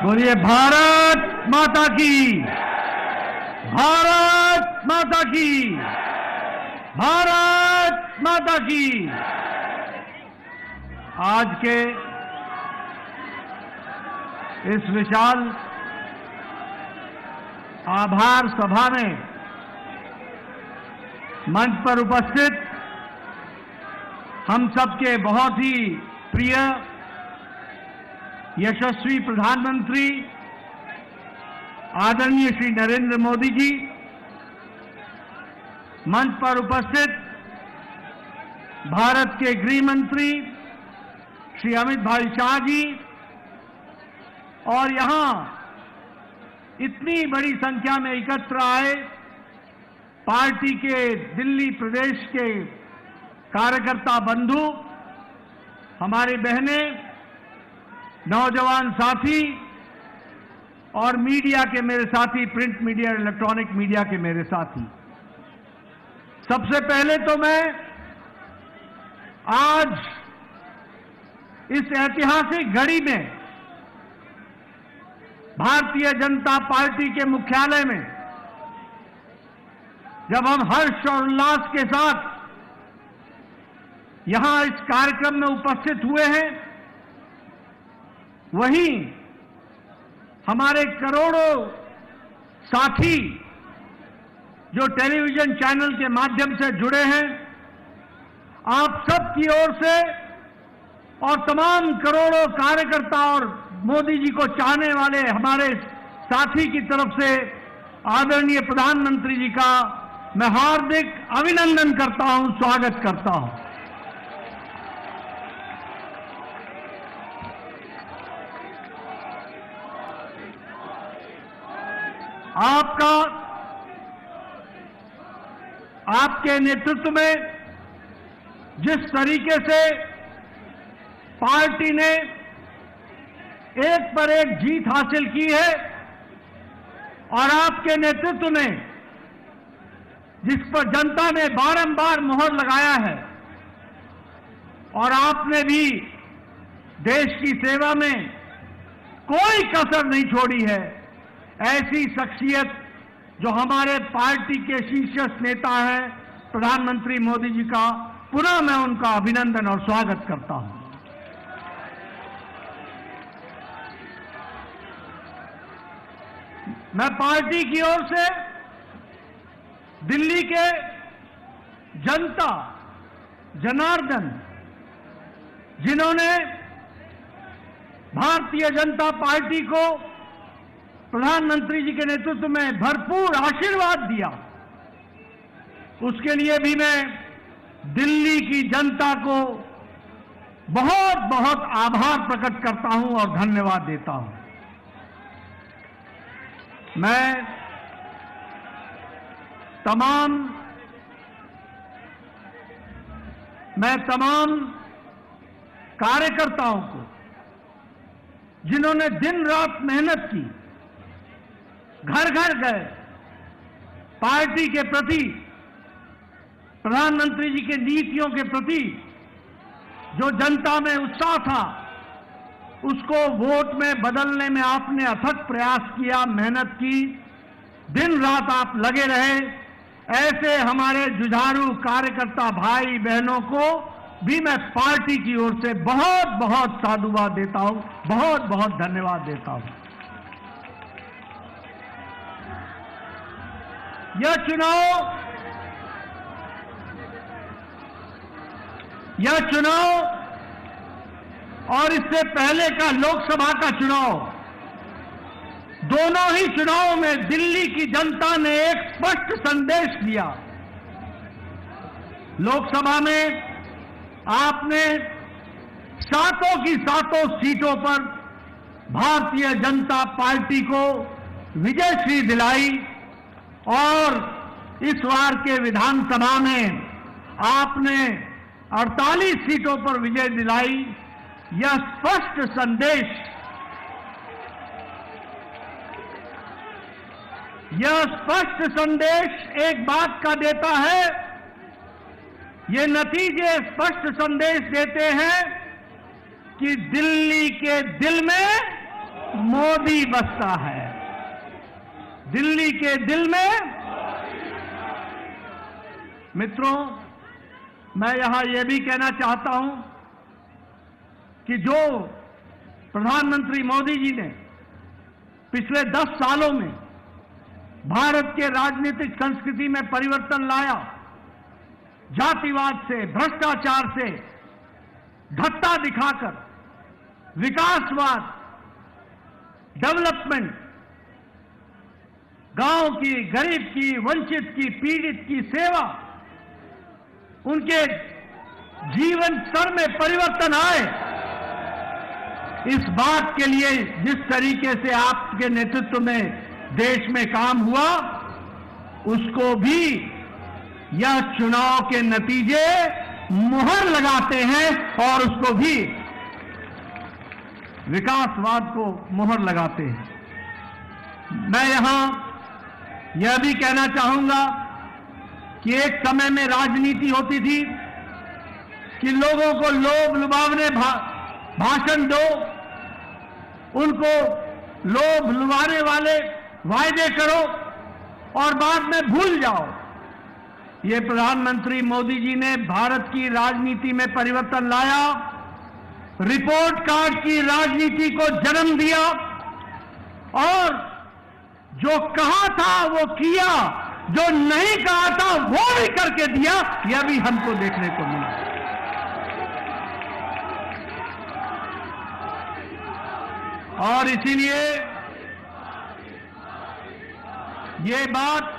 बोलिए भारत माता की, भारत माता की, भारत माता की। आज के इस विशाल आभार सभा में मंच पर उपस्थित हम सबके बहुत ही प्रिय यशस्वी प्रधानमंत्री आदरणीय श्री नरेंद्र मोदी जी, मंच पर उपस्थित भारत के गृह मंत्री श्री अमित भाई शाह जी और यहां इतनी बड़ी संख्या में एकत्र आए पार्टी के दिल्ली प्रदेश के कार्यकर्ता बंधु, हमारी बहनें, नौजवान साथी और मीडिया के मेरे साथी, प्रिंट मीडिया, इलेक्ट्रॉनिक मीडिया के मेरे साथी। सबसे पहले तो मैं आज इस ऐतिहासिक घड़ी में भारतीय जनता पार्टी के मुख्यालय में जब हम हर्ष और उल्लास के साथ यहां इस कार्यक्रम में उपस्थित हुए हैं, वहीं हमारे करोड़ों साथी जो टेलीविजन चैनल के माध्यम से जुड़े हैं, आप सब की ओर से और तमाम करोड़ों कार्यकर्ता और मोदी जी को चाहने वाले हमारे साथी की तरफ से आदरणीय प्रधानमंत्री जी का मैं हार्दिक अभिनंदन करता हूं, स्वागत करता हूं। आपके नेतृत्व में जिस तरीके से पार्टी ने एक पर एक जीत हासिल की है और आपके नेतृत्व में जिस पर जनता ने बारंबार मोहर लगाया है और आपने भी देश की सेवा में कोई कसर नहीं छोड़ी है, ऐसी शख्सियत जो हमारे पार्टी के शीर्ष नेता हैं प्रधानमंत्री मोदी जी का, पुनः मैं उनका अभिनंदन और स्वागत करता हूं। मैं पार्टी की ओर से दिल्ली के जनता जनार्दन, जिन्होंने भारतीय जनता पार्टी को प्रधानमंत्री जी के नेतृत्व में भरपूर आशीर्वाद दिया, उसके लिए भी मैं दिल्ली की जनता को बहुत बहुत आभार प्रकट करता हूं और धन्यवाद देता हूं। मैं तमाम कार्यकर्ताओं को, जिन्होंने दिन रात मेहनत की, घर घर गए, पार्टी के प्रति, प्रधानमंत्री जी के नीतियों के प्रति जो जनता में उत्साह था, उसको वोट में बदलने में आपने अथक प्रयास किया, मेहनत की, दिन रात आप लगे रहे। ऐसे हमारे जुझारू कार्यकर्ता भाई बहनों को भी मैं पार्टी की ओर से बहुत बहुत साधुवाद देता हूं, बहुत बहुत धन्यवाद देता हूं। यह चुनाव और इससे पहले का लोकसभा का चुनाव, दोनों ही चुनावों में दिल्ली की जनता ने एक स्पष्ट संदेश दिया। लोकसभा में आपने सातों की सातों सीटों पर भारतीय जनता पार्टी को विजयश्री दिलाई और इस बार के विधानसभा में आपने 48 सीटों पर विजय दिलाई। यह स्पष्ट संदेश एक बात का देता है, ये नतीजे स्पष्ट संदेश देते हैं कि दिल्ली के दिल में मोदी बसता है। दिल्ली के दिल में। मित्रों, मैं यहां यह भी कहना चाहता हूं कि जो प्रधानमंत्री मोदी जी ने पिछले 10 सालों में भारत के राजनीतिक संस्कृति में परिवर्तन लाया, जातिवाद से, भ्रष्टाचार से धत्ता दिखाकर विकासवाद, डेवलपमेंट, गांव की, गरीब की, वंचित की, पीड़ित की सेवा, उनके जीवन स्तर में परिवर्तन आए, इस बात के लिए जिस तरीके से आपके नेतृत्व में देश में काम हुआ, उसको भी यह चुनाव के नतीजे मुहर लगाते हैं और उसको भी विकासवाद को मुहर लगाते हैं। मैं यहां यह भी कहना चाहूंगा कि एक समय में राजनीति होती थी कि लोगों को लोभ लुभावने भाषण दो, उनको लोभ लुभाने वाले वायदे करो और बाद में भूल जाओ। ये प्रधानमंत्री मोदी जी ने भारत की राजनीति में परिवर्तन लाया, रिपोर्ट कार्ड की राजनीति को जन्म दिया और जो कहा था वो किया, जो नहीं कहा था वो भी करके दिया। यह भी हमको देखने को मिला। और इसीलिए ये बात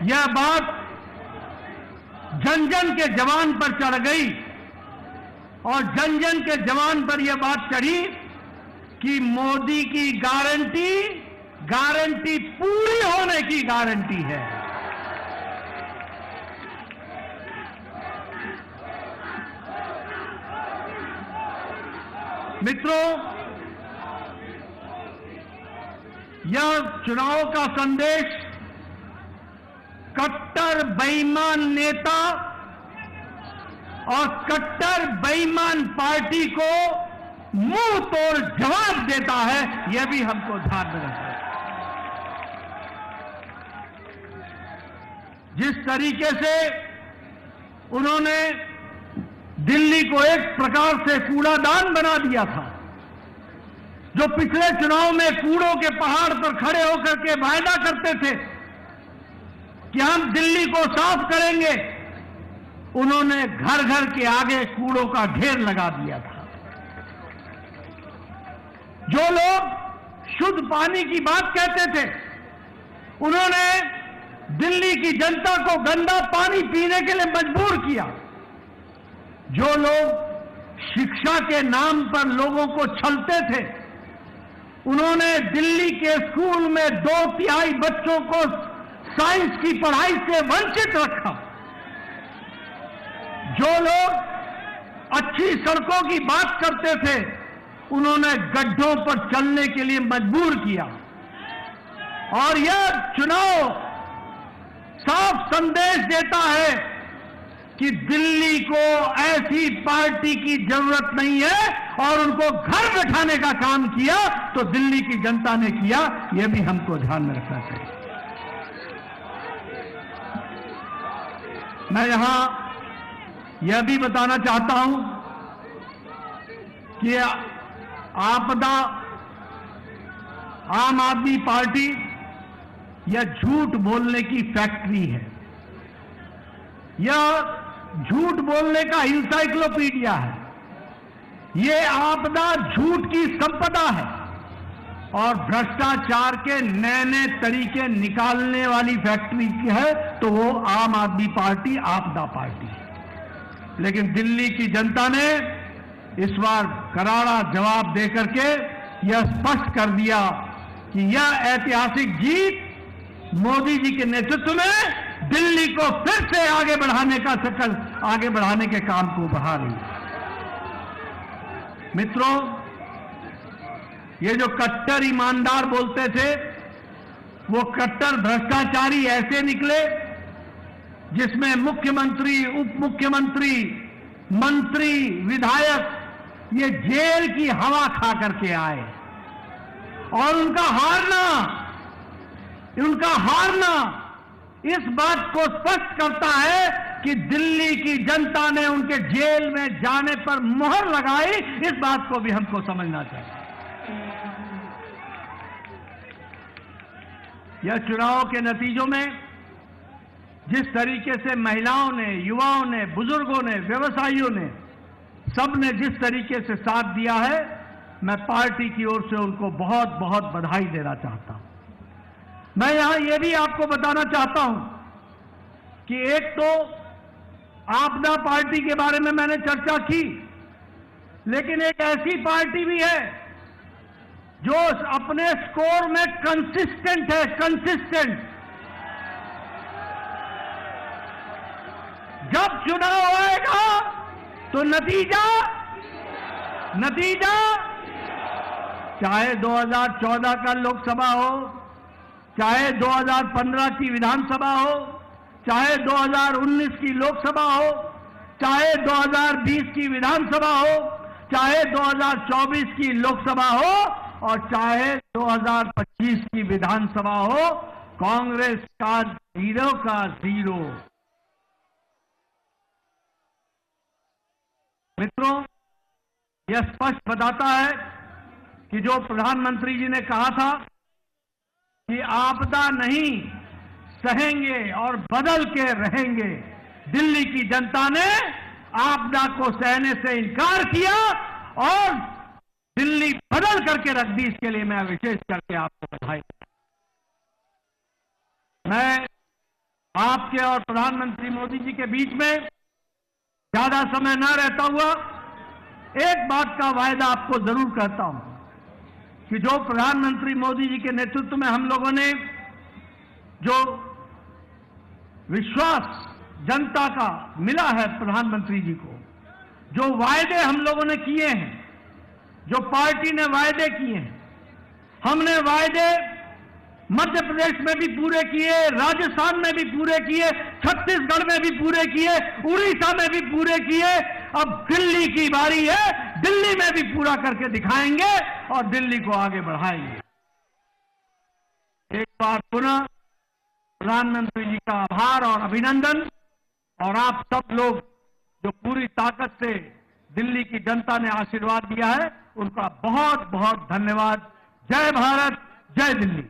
यह बात जन जन के जवान पर चढ़ गई और जन जन के जवान पर यह बात चढ़ी कि मोदी की गारंटी पूरी होने की गारंटी है। मित्रों, यह चुनाव का संदेश कट्टर बेईमान नेता और कट्टर बेईमान पार्टी को मुंह तोड़ जवाब देता है। यह भी हमको ध्यान में रखना है। जिस तरीके से उन्होंने दिल्ली को एक प्रकार से कूड़ादान बना दिया था, जो पिछले चुनाव में कूड़ों के पहाड़ पर खड़े होकर के वायदा करते थे कि हम दिल्ली को साफ करेंगे, उन्होंने घर घर के आगे कूड़ों का ढेर लगा दिया था। जो लोग शुद्ध पानी की बात कहते थे, उन्होंने दिल्ली की जनता को गंदा पानी पीने के लिए मजबूर किया। जो लोग शिक्षा के नाम पर लोगों को छलते थे, उन्होंने दिल्ली के स्कूल में 2/3 बच्चों को साइंस की पढ़ाई से वंचित रखा। जो लोग अच्छी सड़कों की बात करते थे, उन्होंने गड्ढों पर चलने के लिए मजबूर किया। और यह चुनाव साफ संदेश देता है कि दिल्ली को ऐसी पार्टी की जरूरत नहीं है और उनको घर बैठाने का काम किया तो दिल्ली की जनता ने किया। यह भी हमको ध्यान में रखना चाहिए। मैं यहां यह भी बताना चाहता हूं कि आपदा आम आदमी पार्टी यह झूठ बोलने की फैक्ट्री है। यह झूठ बोलने का इंसाइक्लोपीडिया है। यह आपदा झूठ की संपदा है और भ्रष्टाचार के नए नए तरीके निकालने वाली फैक्ट्री की है तो वो आम आदमी पार्टी आपदा पार्टी है। लेकिन दिल्ली की जनता ने इस बार करारा जवाब देकर के यह स्पष्ट कर दिया कि यह ऐतिहासिक जीत मोदी जी के नेतृत्व में दिल्ली को फिर से आगे बढ़ाने के काम को बढ़ा रही है। मित्रों, ये जो कट्टर ईमानदार बोलते थे, वो कट्टर भ्रष्टाचारी ऐसे निकले जिसमें मुख्यमंत्री, उप मुख्यमंत्री, मंत्री, विधायक ये जेल की हवा खा करके आए और उनका हारना इस बात को स्पष्ट करता है कि दिल्ली की जनता ने उनके जेल में जाने पर मुहर लगाई। इस बात को भी हमको समझना चाहिए। यह चुनाव के नतीजों में जिस तरीके से महिलाओं ने, युवाओं ने, बुजुर्गों ने, व्यवसायियों ने, सबने जिस तरीके से साथ दिया है, मैं पार्टी की ओर से उनको बहुत बहुत बधाई देना चाहता हूं। मैं यहां यह भी आपको बताना चाहता हूं कि एक तो आपदा पार्टी के बारे में मैंने चर्चा की, लेकिन एक ऐसी पार्टी भी है जो अपने स्कोर में कंसिस्टेंट है, कंसिस्टेंट। जब चुनाव आएगा तो नतीजा चाहे 2014 का लोकसभा हो, चाहे 2015 की विधानसभा हो, चाहे 2019 की लोकसभा हो, चाहे 2020 की विधानसभा हो, चाहे 2024 की लोकसभा हो और चाहे 2025 की विधानसभा हो, कांग्रेस का जीरो का जीरो। मित्रों, यह स्पष्ट बताता है कि जो प्रधानमंत्री जी ने कहा था कि आपदा नहीं सहेंगे और बदल के रहेंगे, दिल्ली की जनता ने आपदा को सहने से इनकार किया और दिल्ली बदल करके रख दी। इसके लिए मैं विशेष करके आपको बधाई। मैं आपके और प्रधानमंत्री मोदी जी के बीच में ज्यादा समय न रहता हुआ एक बात का वायदा आपको जरूर कहता हूं कि जो प्रधानमंत्री मोदी जी के नेतृत्व में हम लोगों ने जो विश्वास जनता का मिला है प्रधानमंत्री जी को, जो वायदे हम लोगों ने किए हैं, जो पार्टी ने वायदे किए हैं, हमने वायदे मध्य प्रदेश में भी पूरे किए, राजस्थान में भी पूरे किए, छत्तीसगढ़ में भी पूरे किए, उड़ीसा में भी पूरे किए। अब दिल्ली की बारी है, दिल्ली में भी पूरा करके दिखाएंगे और दिल्ली को आगे बढ़ाएंगे। एक बार पुनः प्रधानमंत्री जी का आभार और अभिनंदन, और आप सब लोग जो पूरी ताकत से दिल्ली की जनता ने आशीर्वाद दिया है, उनका बहुत बहुत धन्यवाद। जय भारत, जय दिल्ली।